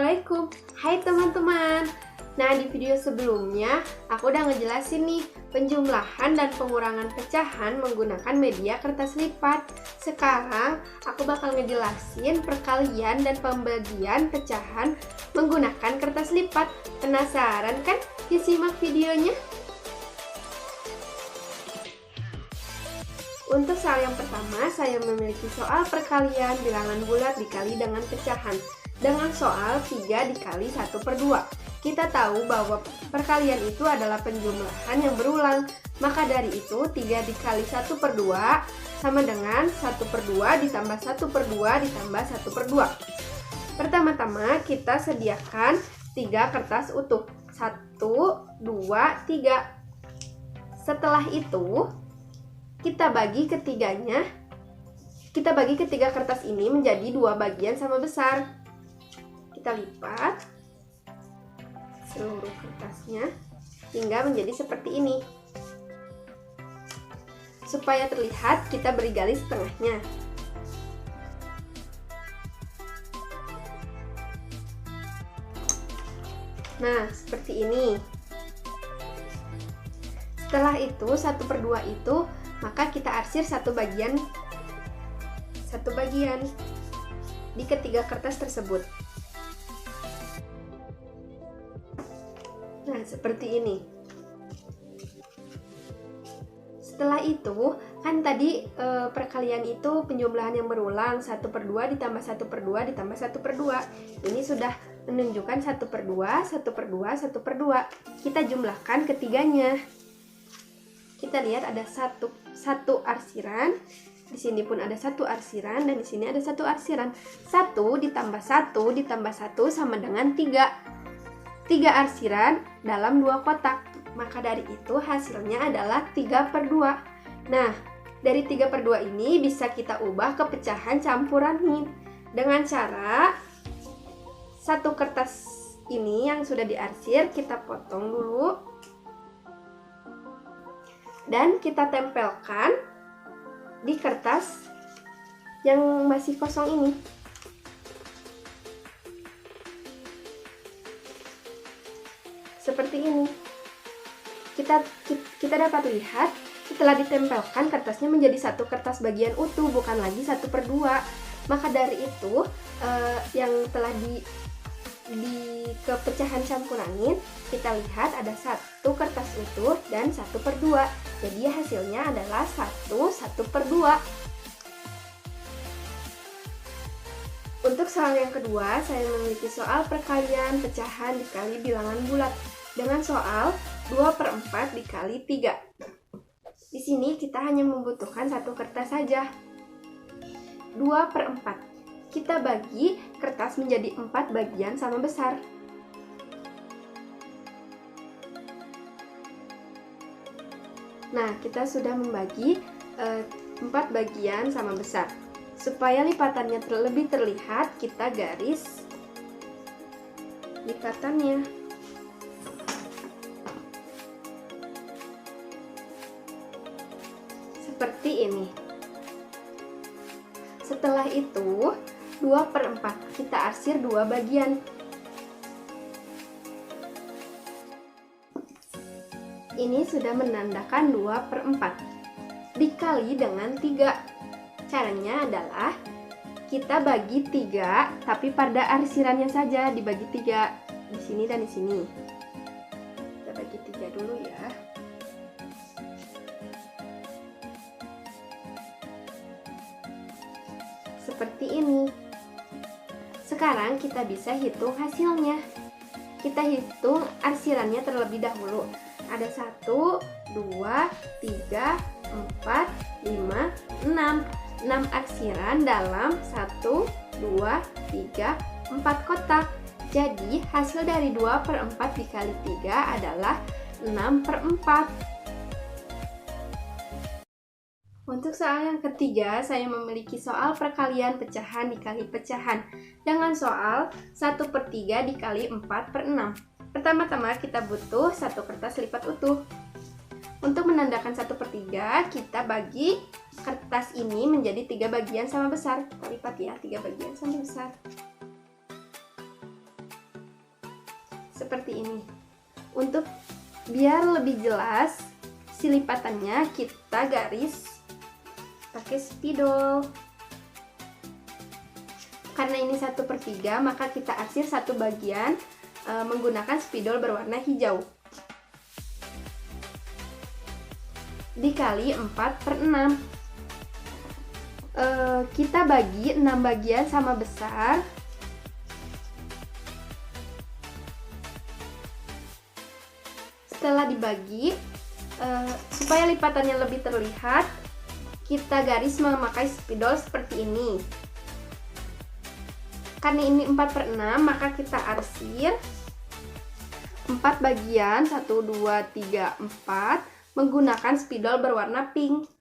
Assalamualaikum. Hai teman-teman. Nah, di video sebelumnya aku udah ngejelasin nih penjumlahan dan pengurangan pecahan menggunakan media kertas lipat. Sekarang aku bakal ngejelasin perkalian dan pembagian pecahan menggunakan kertas lipat. Penasaran kan? Yuk simak videonya. Untuk soal yang pertama, saya memiliki soal perkalian bilangan bulat dikali dengan pecahan dengan soal 3 dikali 1/2. Kita tahu bahwa perkalian itu adalah penjumlahan yang berulang. Maka dari itu 3 dikali 1/2 sama dengan 1/2 ditambah 1/2 ditambah 1/2. Pertama-tama kita sediakan 3 kertas utuh. 1, 2, 3. Setelah itu kita bagi ketiganya. Kita bagi ketiga kertas ini menjadi 2 bagian sama besar. Kita lipat seluruh kertasnya hingga menjadi seperti ini. Supaya terlihat, kita beri garis tengahnya. Nah, seperti ini. Setelah itu, 1/2 itu, maka kita arsir satu bagian di ketiga kertas tersebut. Nah, seperti ini. Setelah itu, kan tadi perkalian itu penjumlahan yang berulang, 1/2 ditambah 1/2 ditambah 1/2. Ini sudah menunjukkan 1/2, 1/2, 1/2. Kita jumlahkan ketiganya. Kita lihat ada satu arsiran. Di sini pun ada satu arsiran dan di sini ada satu arsiran. 1 ditambah 1 ditambah 1 sama dengan 3. 3 arsiran dalam 2 kotak. Maka dari itu hasilnya adalah 3/2. Nah, dari 3/2 ini bisa kita ubah ke pecahan campuran nih. Dengan cara satu kertas ini yang sudah diarsir kita potong dulu. Dan kita tempelkan di kertas yang masih kosong ini. Seperti ini. Kita dapat lihat setelah ditempelkan kertasnya menjadi satu kertas bagian utuh, bukan lagi 1/2. Maka dari itu yang telah di kepecahan campuranin, kita lihat ada satu kertas utuh dan 1/2. Jadi hasilnya adalah 1/2. Untuk soal yang kedua, saya memiliki soal perkalian pecahan dikali bilangan bulat dengan soal 2/4 dikali 3. Di sini kita hanya membutuhkan satu kertas saja. 2/4. Kita bagi kertas menjadi 4 bagian sama besar. Nah, kita sudah membagi 4 bagian sama besar. Supaya lipatannya lebih terlihat, kita garis lipatannya. Seperti ini. Setelah itu, 2/4 kita arsir 2 bagian. Ini sudah menandakan 2/4 dikali dengan 3. Caranya adalah kita bagi 3, tapi pada arsirannya saja dibagi 3. Di sini dan di sini. Kita bagi 3 dulu ya. Seperti ini. Sekarang kita bisa hitung hasilnya. Kita hitung arsirannya terlebih dahulu. Ada 1, 2, 3, 4, 5, 6. 6 arsiran dalam 1, 2, 3, 4 kotak. Jadi hasil dari 2/4 dikali 3 adalah 6/4. Untuk soal yang ketiga, saya memiliki soal perkalian pecahan dikali pecahan dengan soal 1/3 dikali 4/6. Pertama-tama kita butuh satu kertas lipat utuh. Untuk menandakan 1/3, kita bagi kertas ini menjadi 3 bagian sama besar. Kita lipat ya, 3 bagian sama besar. seperti ini. Untuk biar lebih jelas, si lipatannya kita garis pakai spidol. Karena ini 1/3, maka kita arsir satu bagian menggunakan spidol berwarna hijau. Dikali 4/6. Kita bagi 6 bagian sama besar. Setelah dibagi, supaya lipatannya lebih terlihat, kita garis memakai spidol seperti ini. Karena ini 4/6, maka kita arsir 4 bagian, 1, 2, 3, 4, menggunakan spidol berwarna pink.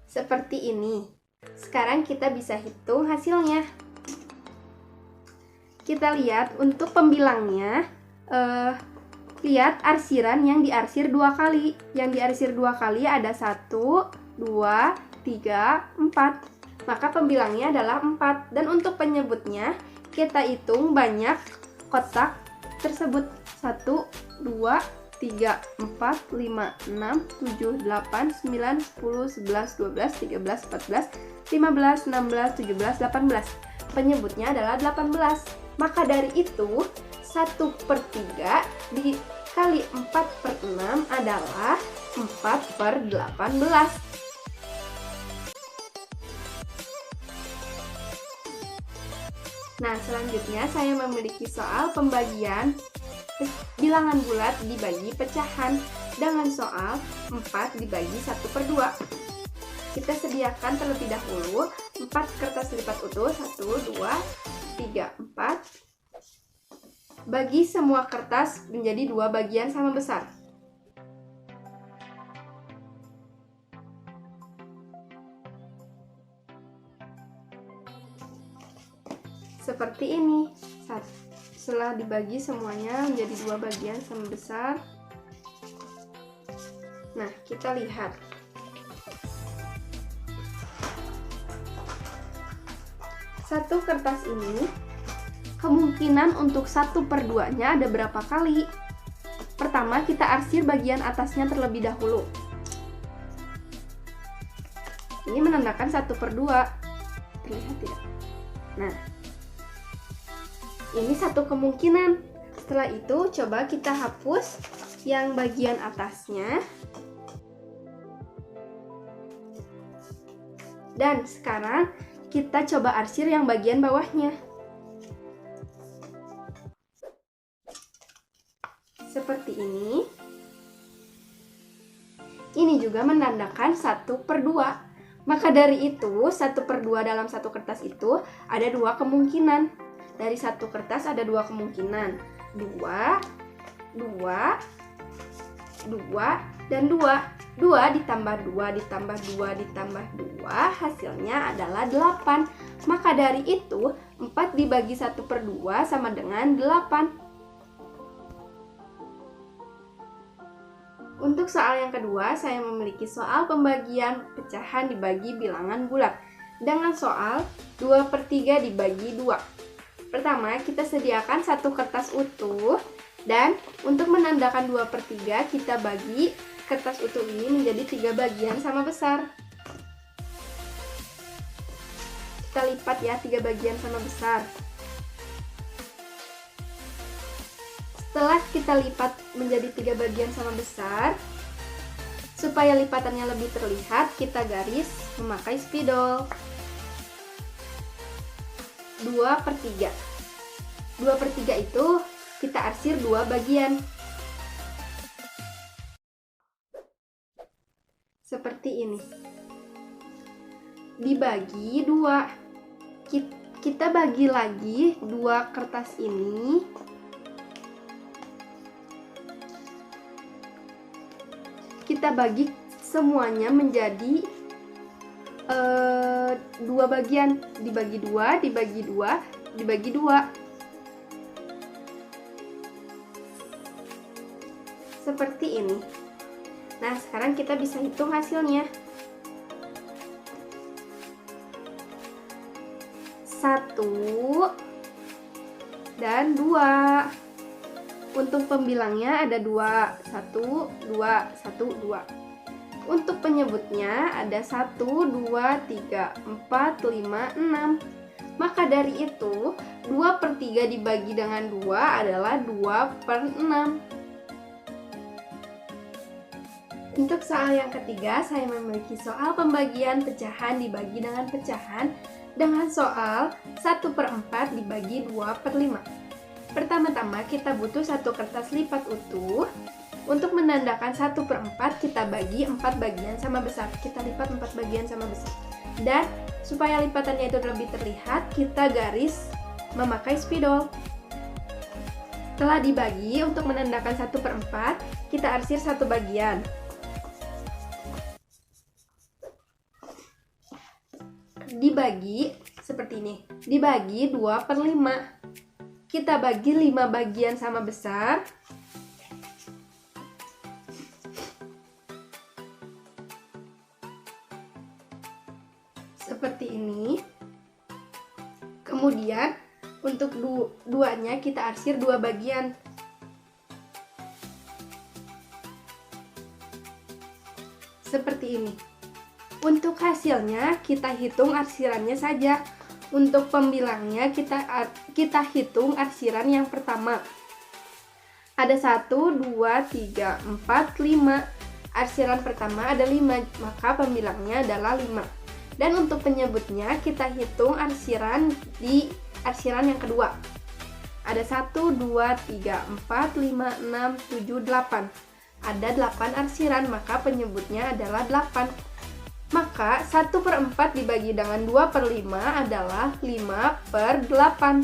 Seperti ini. Sekarang kita bisa hitung hasilnya. Kita lihat untuk pembilangnya, lihat arsiran yang diarsir 2 kali. Yang diarsir 2 kali ada 1, 2, 3, 4. Maka pembilangnya adalah 4. Dan untuk penyebutnya, kita hitung banyak kotak tersebut. 1, 2, 3, 4, 5, 6, 7, 8, 9, 10, 11, 12, 13, 14, 15, 16, 17, 18. Penyebutnya adalah 18. Maka dari itu, 1/3 dikali 4/6 adalah 4/18. Nah, selanjutnya saya memiliki soal pembagian bilangan bulat dibagi pecahan dengan soal 4 dibagi 1/2. Kita sediakan terlebih dahulu 4 kertas lipat utuh, 1, 2, 3, 4. Bagi semua kertas menjadi 2 bagian sama besar. Seperti ini. Setelah dibagi semuanya menjadi 2 bagian sama besar. Nah, kita lihat. Satu kertas ini, kemungkinan untuk 1/2-nya ada berapa kali? Pertama, kita arsir bagian atasnya terlebih dahulu. Ini menandakan 1/2. Terlihat tidak? Nah, ini satu kemungkinan. Setelah itu, coba kita hapus yang bagian atasnya. Dan sekarang kita coba arsir yang bagian bawahnya. Seperti ini. Ini juga menandakan 1/2. Maka dari itu, 1/2 dalam satu kertas itu ada 2 kemungkinan. Dari satu kertas ada 2 kemungkinan. 2, 2, 2, dan 2. 2 ditambah 2 ditambah 2 ditambah 2, hasilnya adalah 8. Maka dari itu, 4 dibagi 1/2 sama dengan 8. Untuk soal yang kedua, saya memiliki soal pembagian pecahan dibagi bilangan bulat dengan soal 2/3 dibagi 2. Pertama, kita sediakan satu kertas utuh, dan untuk menandakan 2/3, kita bagi kertas utuh ini menjadi 3 bagian sama besar. Kita lipat ya, 3 bagian sama besar. Setelah kita lipat menjadi 3 bagian sama besar, supaya lipatannya lebih terlihat, kita garis memakai spidol. 2/3. 2/3 itu kita arsir 2 bagian. Seperti ini. Dibagi 2. Kita bagi lagi 2 kertas ini. Kita bagi semuanya menjadi 2 bagian, dibagi 2, dibagi 2, dibagi 2. Seperti ini. Nah, sekarang kita bisa hitung hasilnya. 1 dan 2. Untuk pembilangnya ada 2, 1, 2, 1, 2. Untuk penyebutnya ada 1, 2, 3, 4, 5, 6. Maka dari itu 2/3 dibagi dengan 2 adalah 2/6. Untuk soal yang ketiga, saya memiliki soal pembagian pecahan dibagi dengan pecahan dengan soal 1/4 dibagi 2/5. Pertama-tama kita butuh satu kertas lipat utuh. Untuk menandakan 1/4 kita bagi 4 bagian sama besar. Kita lipat 4 bagian sama besar. Dan supaya lipatannya itu lebih terlihat, kita garis memakai spidol. Setelah dibagi, untuk menandakan 1/4, kita arsir satu bagian. Dibagi seperti ini. Dibagi 2/5. Kita bagi 5 bagian sama besar. Seperti ini. Kemudian untuk duanya kita arsir 2 bagian. Seperti ini. Untuk hasilnya kita hitung arsirannya saja. Untuk pembilangnya kita hitung arsiran yang pertama. Ada 1, 2, 3, 4, 5. Arsiran pertama ada 5, maka pembilangnya adalah 5. Dan untuk penyebutnya kita hitung arsiran di arsiran yang kedua. Ada 1, 2, 3, 4, 5, 6, 7, 8. Ada 8 arsiran, maka penyebutnya adalah 8. Maka 1/4 dibagi dengan 2/5 adalah 5/8.